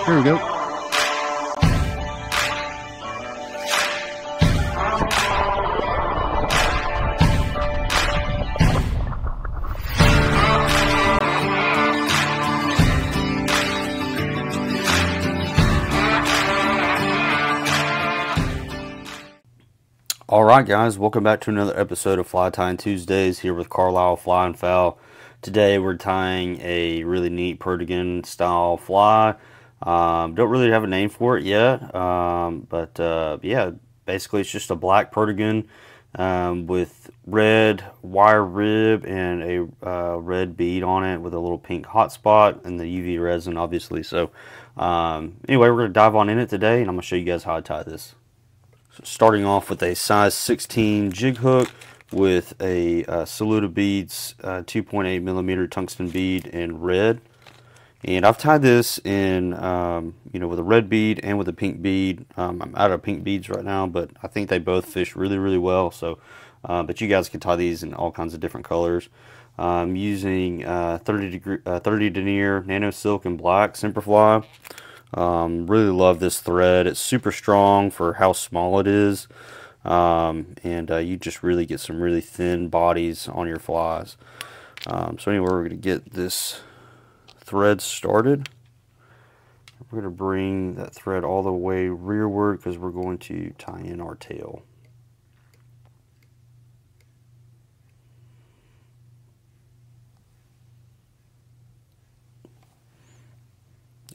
Here we go. Alright guys, welcome back to another episode of Fly Tying Tuesdays here with Carlisle Fly and Foul. Today we're tying a really neat Perdigon style fly. Don't really have a name for it yet, yeah, basically it's just a black Perdigon with red wire rib and a red bead on it with a little pink hotspot and the UV resin obviously. So anyway, we're going to dive on in it today and I'm going to show you guys how I tie this. So starting off with a size 16 jig hook with a Saluda Beads 2.8 millimeter tungsten bead in red, and I've tied this in with a red bead and with a pink bead. I'm out of pink beads right now, but I think they both fish really well. So, but you guys can tie these in all kinds of different colors. I'm using 30 denier nano silk and black Semperfly. Really love this thread. It's super strong for how small it is, you just really get some really thin bodies on your flies. So anyway, we're going to get this thread started. We're going to bring that thread all the way rearward because we're going to tie in our tail.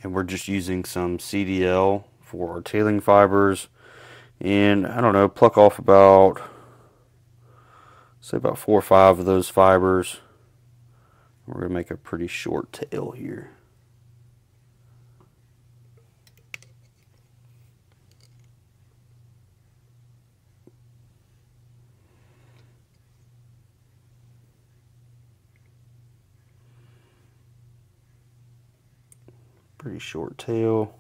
And we're just using some CDL for our tailing fibers, and I don't know, pluck off about, say about 4 or 5 of those fibers. We're going to make a pretty short tail here. Pretty short tail.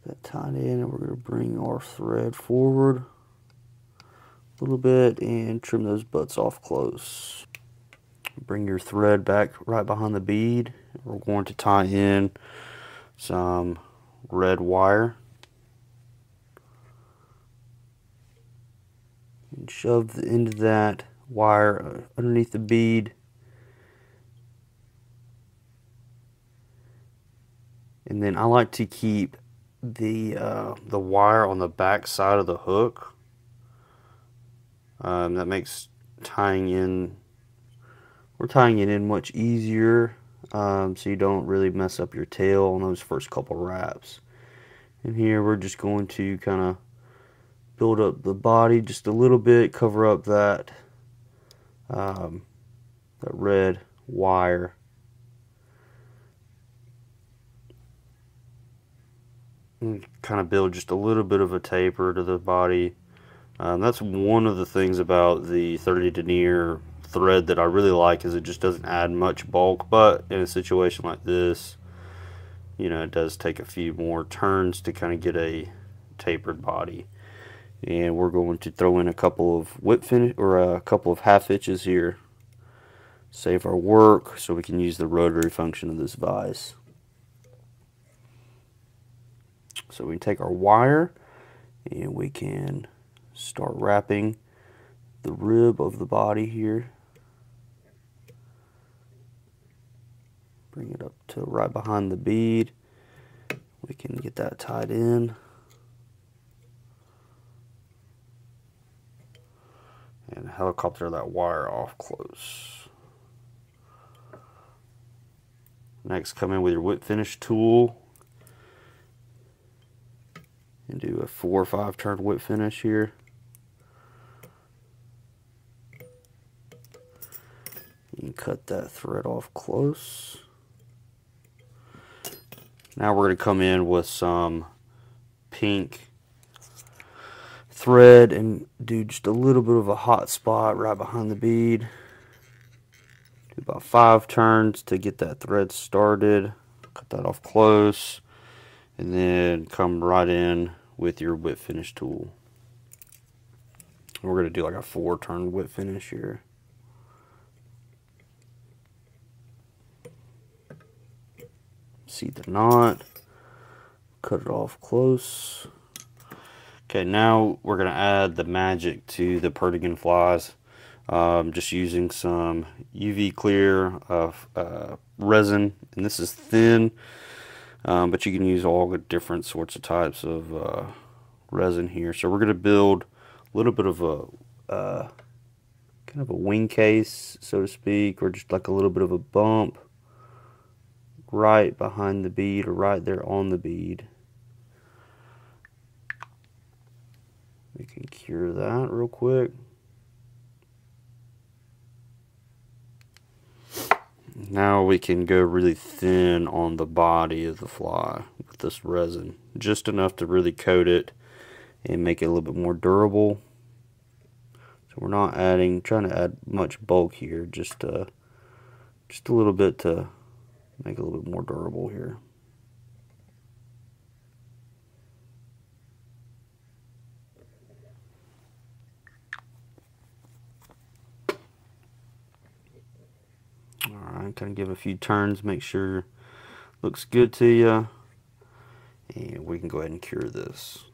Get that tied in, and we're going to bring our thread forward a little bit and trim those butts off close. Bring your thread back right behind the bead. We're going to tie in some red wire and shove the end of that wire underneath the bead. And then I like to keep the wire on the back side of the hook. That makes tying in, we're tying it in much easier, so you don't really mess up your tail on those first couple wraps. And here we're just going to kind of build up the body just a little bit, cover up that that red wire. And kind of build just a little bit of a taper to the body. That's one of the things about the 30 denier thread that I really like, is it just doesn't add much bulk, but in a situation like this, you know, it does take a few more turns to kind of get a tapered body. And we're going to throw in a couple of whip finish, or a couple of half hitches here, save our work so we can use the rotary function of this vise. So we take our wire and we can start wrapping the rib of the body here. Bring it up to right behind the bead. We can get that tied in. And helicopter that wire off close. Next, come in with your whip finish tool and do a 4 or 5 turn whip finish here. You can cut that thread off close. Now we're going to come in with some pink thread and do just a little bit of a hot spot right behind the bead. Do about 5 turns to get that thread started. Cut that off close. And then come right in with your whip finish tool. We're going to do like a 4 turn whip finish here. see the knot. Cut it off close. Okay, now we're going to add the magic to the Perdigon flies. Just using some UV clear resin, and this is thin, but you can use all the different sorts of types of resin here. So we're going to build a little bit of a kind of a wing case, so to speak, or just like a little bit of a bump right behind the bead or right there on the bead. We can cure that real quick. Now we can go really thin on the body of the fly with this resin, just enough to really coat it and make it a little bit more durable. So we're not trying to add much bulk here, just a little bit to make it a little bit more durable here. Alright, kind of give a few turns, make sure it looks good to you, and we can go ahead and cure this.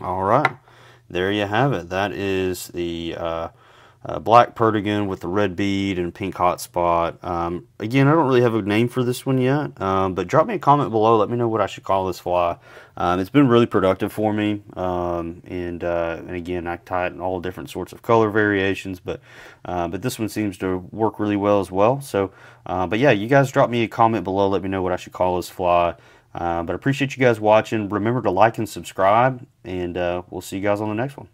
Alright, there you have it. That is the black Perdigon with the red bead and pink hotspot. Again, I don't really have a name for this one yet, but drop me a comment below. Let me know what I should call this fly. It's been really productive for me, and again, I tie it in all different sorts of color variations, but this one seems to work really well as well. So, but yeah, you guys drop me a comment below. Let me know what I should call this fly. But I appreciate you guys watching. Remember to like and subscribe, and we'll see you guys on the next one.